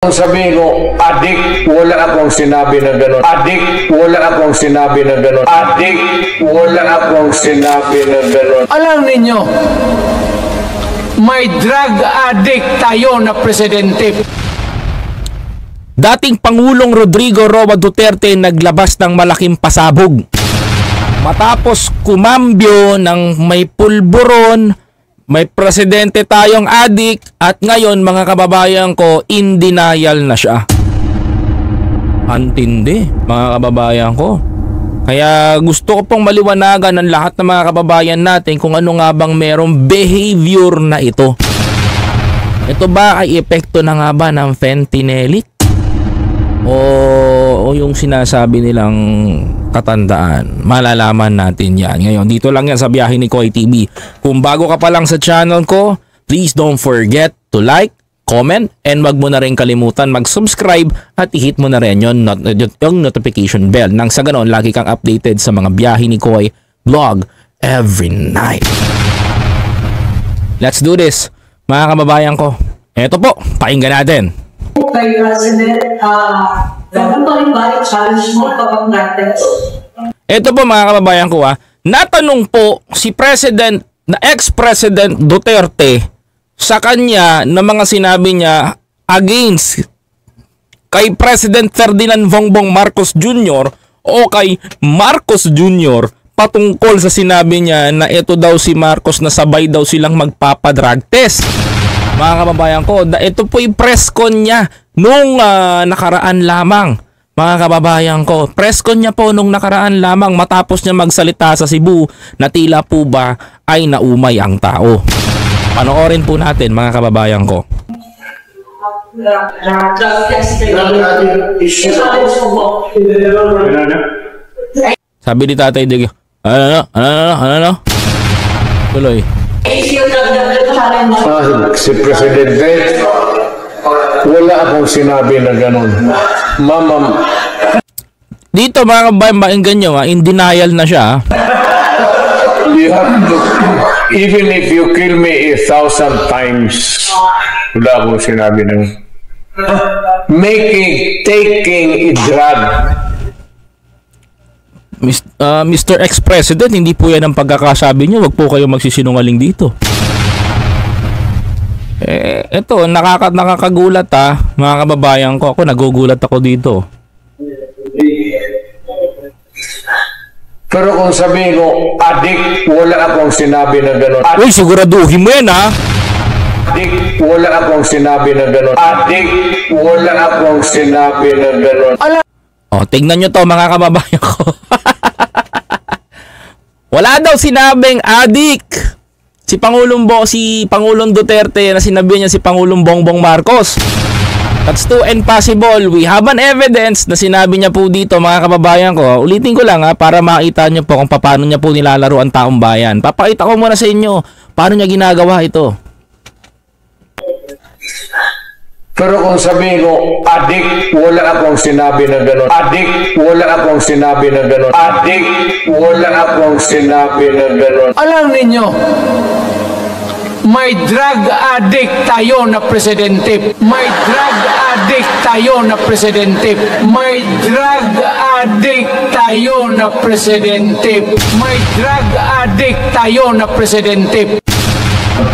Kung sabihin ko, adik, wala akong sinabi na gano'n. Adik, wala akong sinabi na gano'n. Adik, wala akong sinabi na gano'n. Alam ninyo, may drug addict tayo na presidente. Dating Pangulong Rodrigo Roa Duterte naglabas ng malaking pasabog. Matapos kumambyo ng may pulburon, may presidente tayong adik, at ngayon mga kababayan ko, in denial na siya. Antindi mga kababayan ko. Kaya gusto ko pong maliwanagan ng lahat ng mga kababayan natin kung ano nga bang merong behavior na ito. Ito ba ay epekto na nga ba ng fentanyl? O yung sinasabi nilang katandaan? Malalaman natin yan ngayon. Dito lang yan sa Biyahe ni Koy TV. Kung bago ka pa lang sa channel ko, please don't forget to like, comment, and wag mo na rin kalimutan mag-subscribe at i-hit mo na rin yung notification bell nang sa ganon lagi kang updated sa mga Biyahe ni Koy vlog every night. Let's do this mga kababayan ko. Eto po, pakinggan natin. Kay President, ganun pa rin ba i-challenge mo kapag natin? Ito po mga kababayan ko natanong po si President na ex-President Duterte sa kanya na mga sinabi niya against kay President Ferdinand Bongbong Marcos Jr. o kay Marcos Jr. patungkol sa sinabi niya na ito daw si Marcos na sabay daw silang magpapadrug test. Mga kababayan ko, ito po yung press con niya nung nakaraan lamang. Mga kababayan ko, press con niya po nung nakaraan lamang matapos niya magsalita sa Cebu na tila po ba ay naumay ang tao. Panoorin po natin mga kababayan ko. Sabi ni Tatay Digong, ano? Tuloy. Si Presidente, wala akong sinabi na gano'n. Mama. Dito mga kababayan, mainggan nyo in denial na siya. You have to, even if you kill me 1,000 times, wala akong sinabi na taking a drug. Mr. Ex-President, hindi po yan ang pagkakasabi niyo. Wag po kayo magsisinungaling dito. Ito, nakakagulat mga kababayan ko. Ako, nagugulat ako dito. Pero kung sabihin ko, adik, wala akong sinabi na gano'n. Uy, siguraduhin mo yan Adik, wala akong sinabi na gano'n. Adik, wala akong sinabi na gano'n. Tignan nyo to mga kababayan ko. Wala daw sinabing adik si Pangulong Duterte na sinabi niya si Pangulong Bongbong Marcos. That's too impossible. We have an evidence na sinabi niya po dito mga kababayan ko. Ulitin ko lang para makita niyo po kung paano niya po nilalaro ang taong bayan. Papakita ko muna sa inyo paano niya ginagawa ito. Pero kung sabihin ko, adik, wala akong sinabi na gano'n. Adik, wala akong sinabi na gano'n. Adik, wala akong sinabi na gano'n. Alam ninyo, may drug addict tayo na presidente. May drug addict tayo na presidente. May drug addict tayo na presidente. May drug addict tayo na presidente.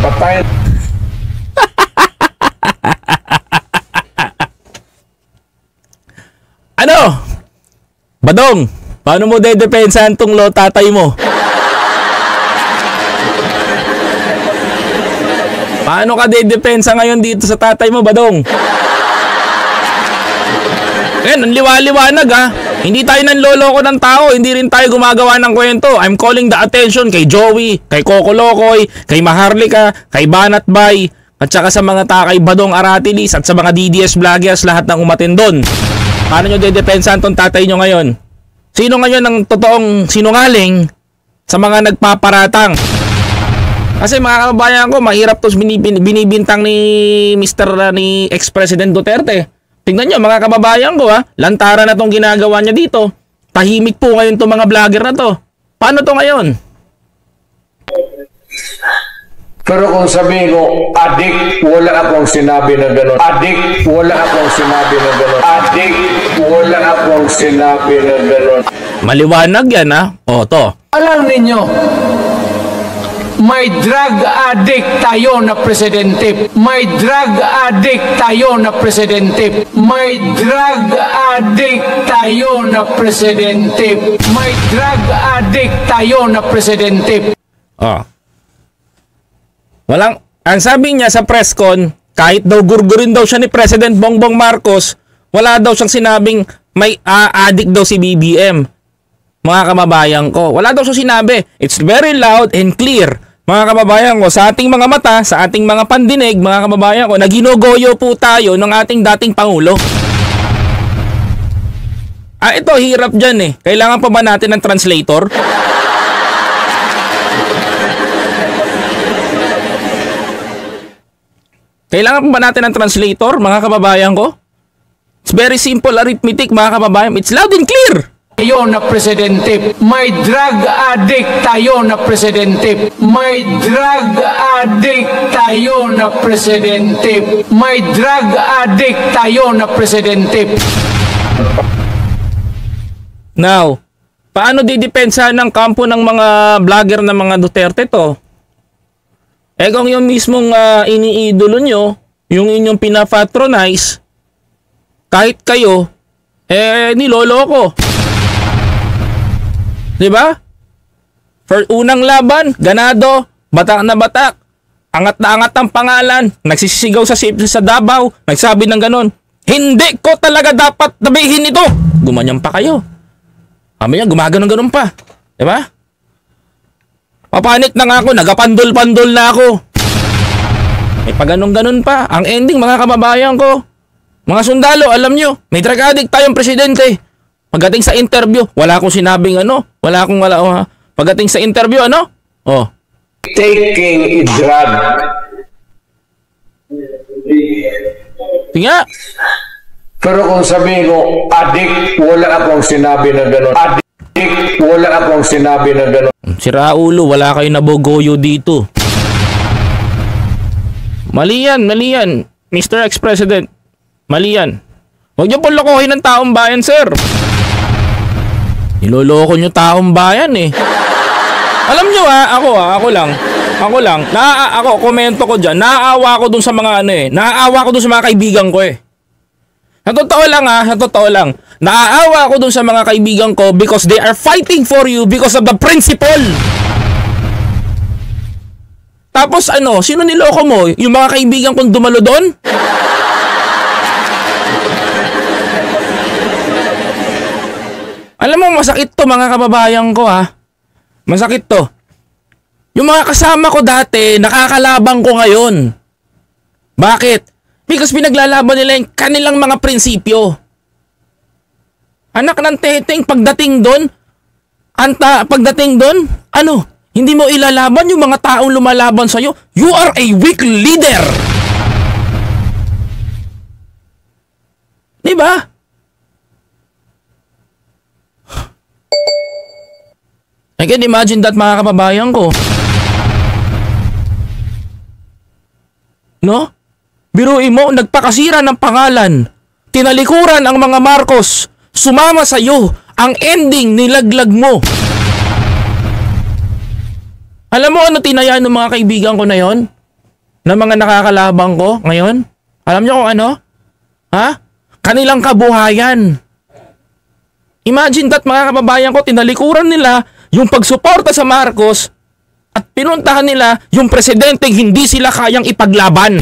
Patay. Ano? Badong, paano mo dedepensahan tong tatay mo? Paano ka dedepensa ngayon dito sa tatay mo, Badong? Ngayon, ang liwanag Hindi tayo nanloloko ng tao, hindi rin tayo gumagawa ng kwento. I'm calling the attention kay Joey, kay Coco Locoy, kay Maharlika, kay Banat Bay, at saka sa mga kay Badong Aratilis at sa mga DDS vloggers, lahat ng umatin doon. Paano nyo dedepensahan tong tatay nyo ngayon? Sino ngayon ang totoong sinungaling sa mga nagpaparatang? Kasi mga kababayan ko, mahirap to binibintang ni ni ex-President Duterte. Tingnan nyo mga kababayan ko lantaran na tong ginagawa niya dito. Tahimik po ngayon tong mga vlogger na to. Paano to ngayon? Pero kung sabihin ko, adik, wala akong sinabi na gano'n. Adik, wala akong sinabi na gano'n. Adik, wala akong sinabi na gano'n. Maliwanag yan, ha? O, to. Alam ninyo, may drug addict tayo na presidente. May drug addict tayo na presidente. May drug addict tayo na presidente. May drug addict tayo na presidente. Oh. Ang sabi niya sa press con, kahit daw gurgurin daw siya ni President Bongbong Marcos, wala daw siyang sinabing may addict daw si BBM. Mga kababayan ko, wala daw siya sinabi. It's very loud and clear. Mga kababayan ko, sa ating mga mata, sa ating mga pandinig, mga kababayan ko, naginogoyo po tayo ng ating dating Pangulo. Ito, hirap dyan eh. Kailangan pa ba natin ng translator? Kailangan pa ba natin ng translator, mga kababayan ko? It's very simple arithmetic, mga kababayan. It's loud and clear. Tayo na presidente. May drug addict tayo na presidente. May drug addict tayo na presidente. May drug addict tayo na presidente. Now, paano didepensa ng kampo ng mga vlogger ng mga Duterte to? Kung yung mismong iniidolo nyo, yung inyong pinapatronize, kahit kayo, niloloko. Diba? For unang laban, ganado, batak na batak, angat na angat ang pangalan, nagsisigaw sa Davao, nagsabi ng ganon, hindi ko talaga dapat tabihin ito. Gumanyan pa kayo. Kami yan, gumaganon-ganon pa. Diba? Papanik na nga ako, nagapandol-pandol na ako. May paganon-ganon pa. Ang ending, mga kababayan ko, mga sundalo, alam nyo, may drug addict tayong presidente. Pagdating sa interview, wala akong sinabing ano. Pagdating sa interview, ano? Oh. Taking a drug. Tinga. Pero kung sabihin ko, adik, wala akong sinabi na gano'n. Adik, wala akong sinabi na gano'n. Si Raulo, wala kayo nabogoyo dito. Mali yan, Mr. Ex-President. Mali yan. Huwag niyo po lokohin ng taong bayan, sir. Niloloko niyo taong bayan eh. Alam niyo ako lang. Komento ko dyan. Naaawa ko dun sa mga naaawa ko dun sa mga kaibigan ko eh. Sa totoo lang. Naaawa ko dun sa mga kaibigan ko because they are fighting for you because of the principle. Tapos sino niloko mo? Yung mga kaibigan kong dumalo doon? Alam mo, masakit to mga kababayan ko Masakit to. Yung mga kasama ko dati, nakakalabang ko ngayon. Bakit? Because pinaglalaban nila yung kanilang mga prinsipyo. Anak ng teteng, pagdating doon, hindi mo ilalaban yung mga taong lumalaban sa'yo. You are a weak leader. Diba? I can imagine that, mga kababayan ko. No? Biruin mo, nagpakasira ng pangalan. Tinalikuran ang mga Marcos. Sumama sa iyo. Ang ending, nilaglag mo. Alam mo ano tinayaan ng mga kaibigan ko na yon? Na mga nakakalabang ko ngayon? Alam niyo kung ano? Kanilang kabuhayan. Imagine that, mga kababayan ko, tinalikuran nila yung pagsuporta sa Marcos at pinuntahan nila yung presidenteng hindi sila kayang ipaglaban.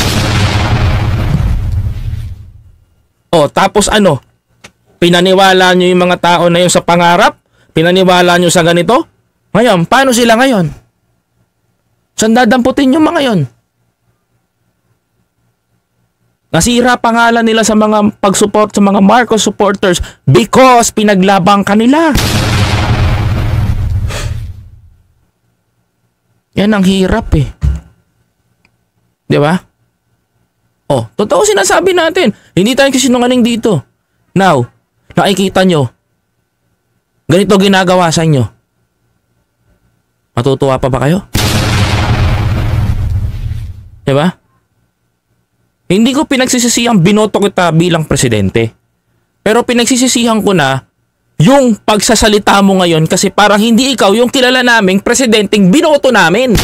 Tapos pinaniwala nyo yung mga tao na yun sa pangarap? Pinaniwala nyo sa ganito? Ngayon, paano sila ngayon? Saan dadamputin yung mga yon? Nasira pangalan nila sa mga pag-support sa mga Marcos supporters because pinaglabang kanila. Yan ang hirap eh. Di ba? Totoo sinasabi natin. Hindi tayo sinungaling dito. Now, nakikita nyo, ganito ginagawa sa inyo. Matutuwa pa ba kayo? Diba? Hindi ko pinagsisisihang binoto kita bilang presidente. Pero pinagsisisihan ko na yung pagsasalita mo ngayon kasi parang hindi ikaw yung kilala naming presidenteng binoto namin.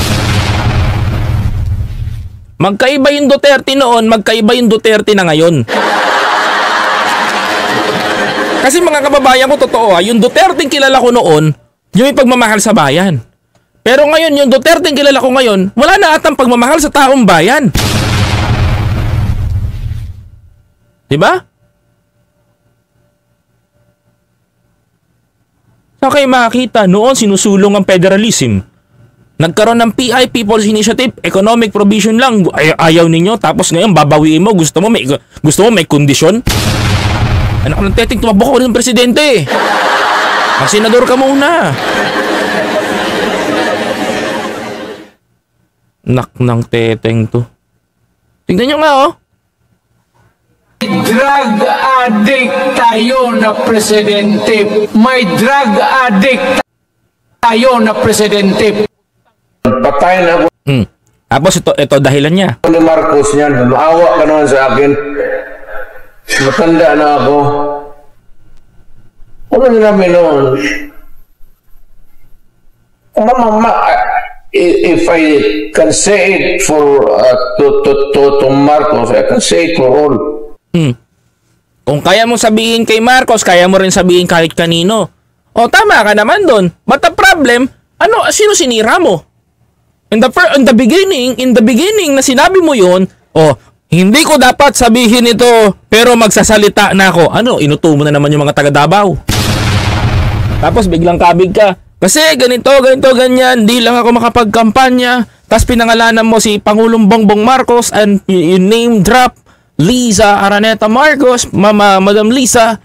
Magkaiba yung Duterte noon, magkaiba yung Duterte na ngayon. Kasi mga kababayan ko, totoo yung Duterte kilala ko noon, yung may pagmamahal sa bayan. Pero ngayon, yung Duterte kilala ko ngayon, wala na atang pagmamahal sa taong bayan. Diba? So kayo makakita, noon sinusulong ang federalism. Nagkaroon ng PI, People's Initiative, economic provision lang. Ayaw ninyo, tapos ngayon babawiin mo, gusto mo may kondisyon? Anak ng teteng, tumakbo ka rin ng presidente. Ang senador ka muna. Nak ng teteng to. Tingnan nyo nga Drug addict tayo na presidente. May drug addict tayo na presidente. Patay na ako Tapos ito dahilan niya. ni Marcos niyan. Maawa ka naman sa akin. Matanda na ako. Ano namin noon? If I can say it for to Marcos, I can say it for all. Kung kaya mo sabihin kay Marcos, kaya mo rin sabihin kahit kanino. O tama ka naman doon. But the problem, sino sinira mo? In the beginning na sinabi mo yun, hindi ko dapat sabihin ito, pero magsasalita na ako. Inuto mo na naman yung mga taga Davao. Tapos biglang kabig ka. Kasi ganito, ganyan, di lang ako makapagkampanya. Tapos pinangalanan mo si Pangulong Bongbong Marcos and you name drop Liza Araneta Marcos, Madam Liza.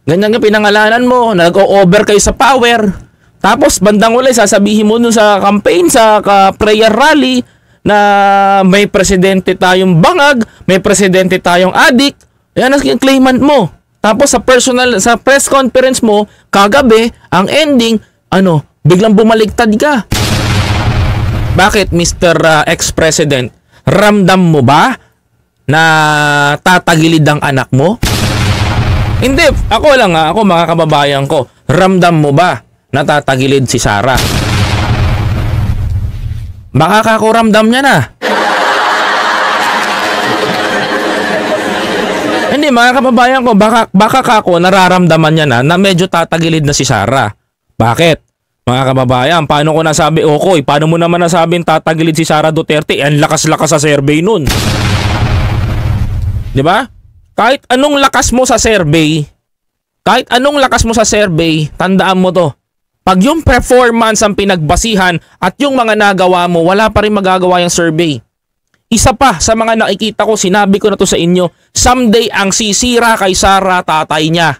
Ganyan nga pinangalanan mo, nag-o-over kayo sa power. Tapos bandang uli, sasabihin mo nun sa campaign, sa prayer rally, na may presidente tayong bangag, may presidente tayong adik. Yan ang claimant mo. Tapos sa press conference mo, kagabi, ang ending, biglang bumaligtad ka. Bakit, Mr. Ex-President? Ramdam mo ba na tatagilid ang anak mo? Hindi, ako mga kababayan ko, ramdam mo ba na tatagilid si Sara? Baka kakuramdam niya na. Hindi, mga kababayan ko, baka kako nararamdaman niya na medyo tatagilid na si Sara. Bakit? Mga kababayan, paano ko nasabi, Okoy, paano mo naman nasabing tatagilid si Sara Duterte? Ang lakas-lakas sa survey nun. Di ba? Kahit anong lakas mo sa survey, tandaan mo to. Pag yung performance ang pinagbasihan at yung mga nagawa mo, wala pa rin magagawa yung survey. Isa pa sa mga nakikita ko, sinabi ko na to sa inyo, someday ang sisira kay Sara, tatay niya.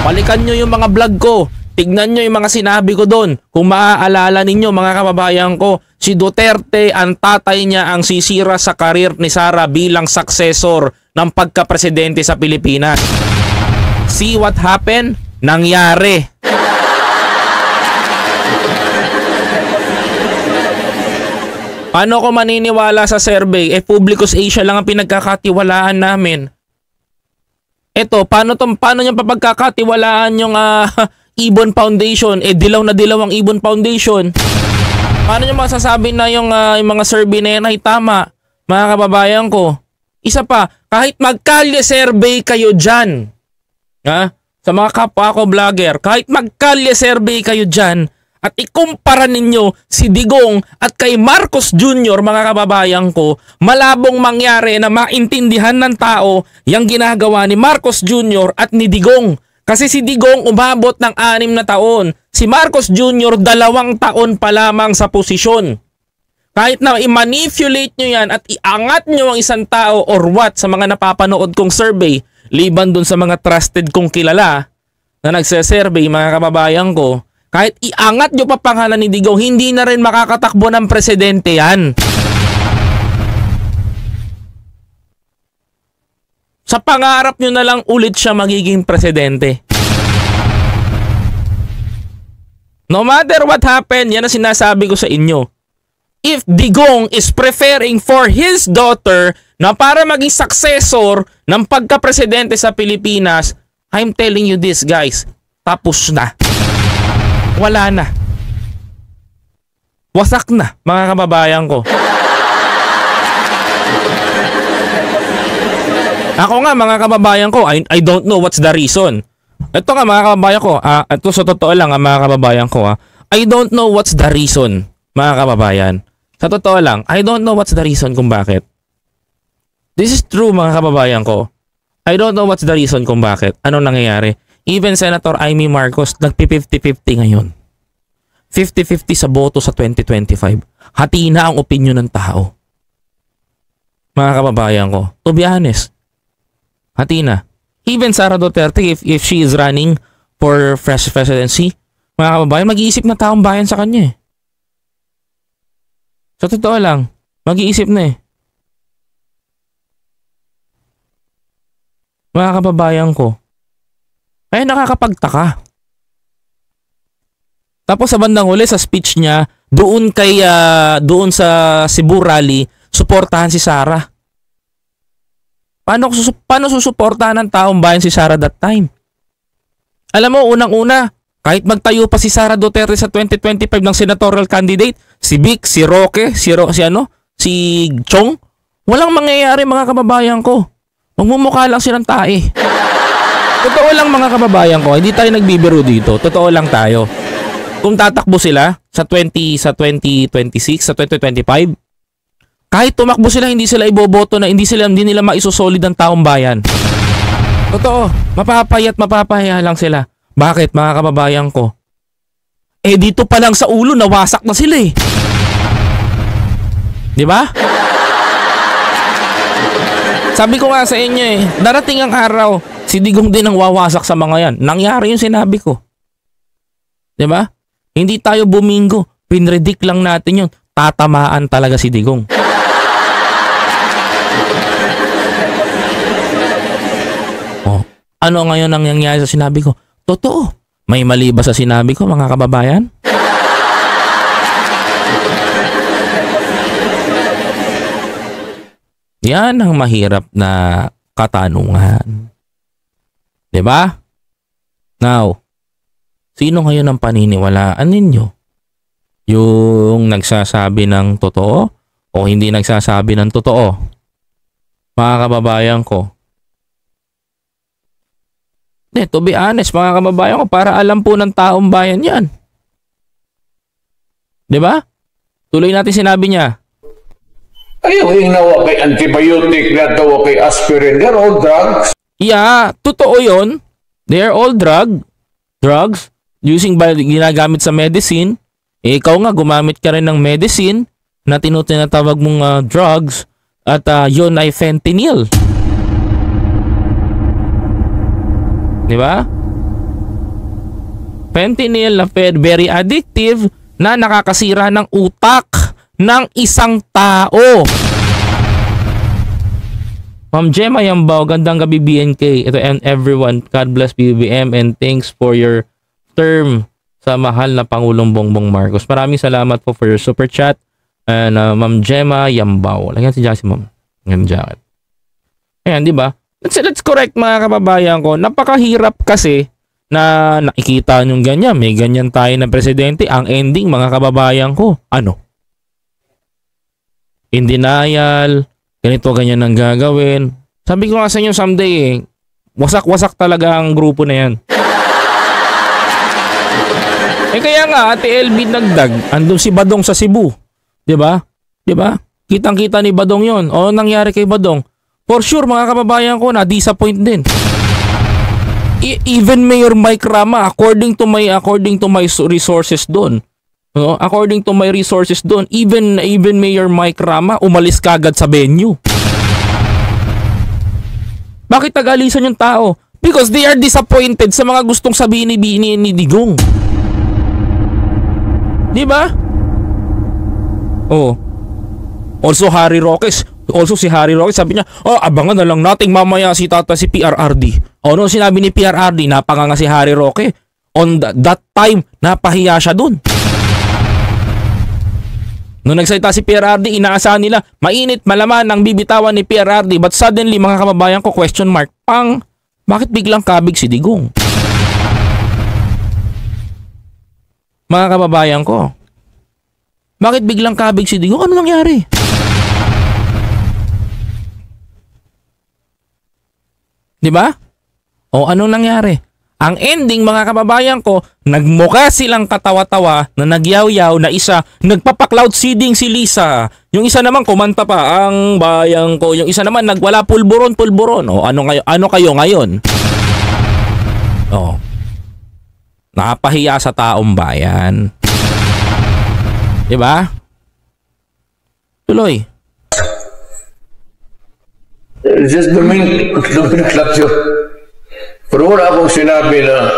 Balikan nyo yung mga vlog ko. Tignan nyo yung mga sinabi ko doon. Kung maaalala ninyo mga kababayan ko, si Duterte, ang tatay niya ang sisira sa karir ni Sara bilang successor ng pagka-presidente sa Pilipinas. See what happened? Nangyari. Paano ko maniniwala sa survey? Publicus Asia lang ang pinagkakatiwalaan namin. Eto, paano niya papagkakatiwalaan yung Ibon Foundation? Dilaw na dilaw ang Ibon Foundation. Paano niyo masasabi na yung mga survey na yan ay tama? Mga kababayan ko. Isa pa, kahit magkalye survey kayo dyan, sa mga kapwa ko vlogger, kahit magkalye survey kayo dyan, at ikumpara ninyo si Digong at kay Marcos Jr., mga kababayan ko, malabong mangyari na maintindihan ng tao yung ginagawa ni Marcos Jr. at ni Digong. Kasi si Digong umabot ng 6 na taon. Si Marcos Jr. 2 taon pa lamang sa posisyon. Kahit na i-manipulate nyo yan at iangat nyo ang isang tao or what sa mga napapanood kong survey, liban dun sa mga trusted kong kilala na nagse-survey, mga kababayan ko, kahit iangat nyo pa pangalan ni Digong, hindi na rin makakatakbo ng presidente yan. Sa pangarap nyo na lang ulit siya magiging presidente. No matter what happened, yan ang sinasabi ko sa inyo. if Digong is preferring for his daughter na para maging successor ng pagka-presidente sa Pilipinas, I'm telling you this, guys, tapos na. Wala na. Wasak na, mga kababayan ko. Ako nga, mga kababayan ko, I don't know what's the reason. Ito nga, mga kababayan ko, ito sa totoo lang, mga kababayan ko, I don't know what's the reason, mga kababayan. Sa totoo lang, I don't know what's the reason kung bakit. This is true, mga kababayan ko. I don't know what's the reason kung bakit. Anong nangyayari? Even Senator Amy Marcos, nagpi-50-50 ngayon. 50-50 sa boto sa 2025. Hati na ang opinion ng tao. Mga kababayan ko, to be honest, hati na. Even Sara Duterte, if she is running for fresh presidency, mga kababayan, mag-iisip na taong bayan sa kanya eh. Sa totoo lang, mag-iisip na eh. Mga kababayan ko, kaya nakakapagtaka. Tapos sa bandang huli, sa speech niya, doon sa Cebu rally, suportahan si Sara. Paano susuportahan ng taong bayan si Sara that time? Alam mo, unang-una, kahit magtayo pa si Sara Duterte sa 2025 ng senatorial candidate, si Vic, si Roque, si Chong, walang mangyayari, mga kababayan ko. Magmumukha lang silang tae. Totoo lang, mga kababayan ko, hindi tayo nagbibiro dito. Totoo lang tayo. Kung tatakbo sila sa 2026, sa 2025, kahit tumakbo sila, hindi sila iboboto na, hindi nila maisosolid ang taong bayan. Totoo, mapapahiya lang sila. Bakit, mga kababayan ko? Eh dito pa lang sa ulo, nawasak na sila eh. Di ba? Sabi ko nga sa inyo eh, darating ang araw, si Digong din ang wawasak sa mga yan. Nangyari yung sinabi ko. Di ba? Hindi tayo bumingo. Pinredict lang natin yun. Tatamaan talaga si Digong. Oh, ano ngayon ang nangyayari sa sinabi ko? Totoo. May mali ba sa sinabi ko, mga kababayan? Yan ang mahirap na katanungan. Diba? Now, sino ngayon ang paniniwalaan ninyo? Yung nagsasabi ng totoo o hindi nagsasabi ng totoo? Mga kababayan ko. To be honest, mga kababayan ko, para alam po ng taong bayan yan. Diba? Tuloy natin sinabi niya. Ayaw inawa kay antibiotic na tawa kay aspirin. They're all drugs. Yeah, totoo yun. They're all drugs. Ginagamit sa medicine. Ikaw nga, gumamit ka rin ng medicine na tinatawag mong drugs at yun ay fentanyl. Di ba? Fentanyl na very addictive na nakakasira ng utak ng isang tao. Ma'am Gemma Yambao, gandang gabi BNK. Ito and everyone, God bless BBM and thanks for your term sa mahal na Pangulong Bongbong Marcos. Maraming salamat po for your super chat. And Ma'am Gemma Yambao. Lagyan si Jassy, ma'am. Ngayon jacket. Ayan, di ba? Let's correct, mga kababayan ko. Napakahirap kasi na nakikita nyo ganyan. May ganyan tayo na presidente. Ang ending, mga kababayan ko, ano? In denial, ganito, ganyan ang gagawin. Sabi ko nga sa inyo someday wasak-wasak talaga ang grupo na yan. Kaya nga, Ate LB nagdag, andun si Badong sa Cebu. Diba? Diba? Kitang-kita ni Badong yon. O nangyari kay Badong? For sure, mga kababayan ko, na-disappoint din. Even Mayor Mike Rama, according to my resources doon, according to my resources doon, even Mayor Mike Rama umalis kagad sa venue. Bakit nag-alisan yung tao? Because they are disappointed sa mga gustong sabihin ni Digong. Di ba? Oh. Also si Harry Roque, sabi niya, abangan na lang nating mamaya si PRRD. Ano sinabi ni PRRD? Napanganga si Harry Roque. On that time, napahiya siya dun. Nung nagsalita si PRRD, inaasahan nila, mainit, malaman ang bibitawan ni PRRD. But suddenly, mga kababayan ko, question mark, bakit biglang kabig si Digong? Mga kababayan ko, bakit biglang kabig si Digong? Ano nangyari? Di ba? O anong nangyari? Ang ending, mga kababayan ko, nagmukha silang katawa-tawa na nagyaw-yaw na isa, nagpapa-cloud seeding si Lisa. Yung isa naman kumanta pa, ang bayang ko. Yung isa naman nagwala pulburon-pulburon. O ano kayo ngayon? O, nakapahiya sa taong bayan. Diba? Tuloy. Just Dominic Lapio. Pero wala akong sinabi na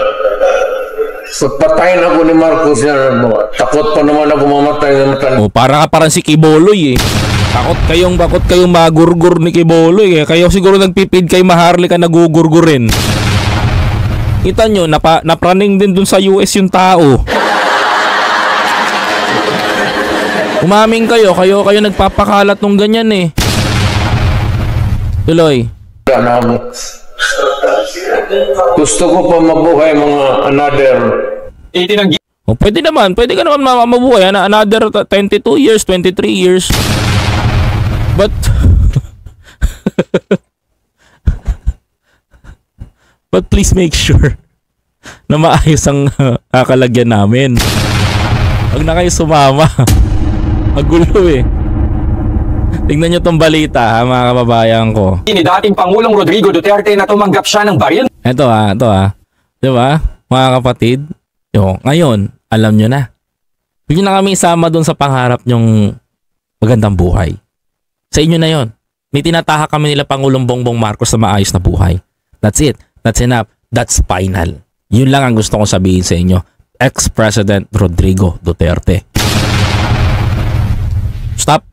patayin ako ni Marcos yan. Takot pa naman ako mamatay ng matan. O, para ka parang si Kiboloy eh. Bakot kayong magurgur ni Kiboloy eh. Kayo siguro nagpipid kay Maharlika nagugurgurin. Kita nyo, napraning din dun sa US yung tao. Umaming kayo nagpapakalat nung ganyan eh. Tuloy. Gusto ko pa mabuhay mga another. O, pwede ka naman mabuhay another 22 years, 23 years. But but please make sure na maayos ang kakalagyan namin. Huwag na kayo sumama. Magulo eh. Tingnan nyo tong balita ha, mga kababayan ko. Ni dating Pangulong Rodrigo Duterte na tumanggap siya ng baril. Ito ha. Diba? Mga kapatid, ngayon, alam nyo na. Huwag nyo na kami isama dun sa pangarap nyong magandang buhay. Sa inyo na yon. May tinatahak kami nila Pangulong Bongbong Marcos na maayos na buhay. That's it. That's enough. That's final. Yun lang ang gusto kong sabihin sa inyo. Ex-President Rodrigo Duterte. Stop.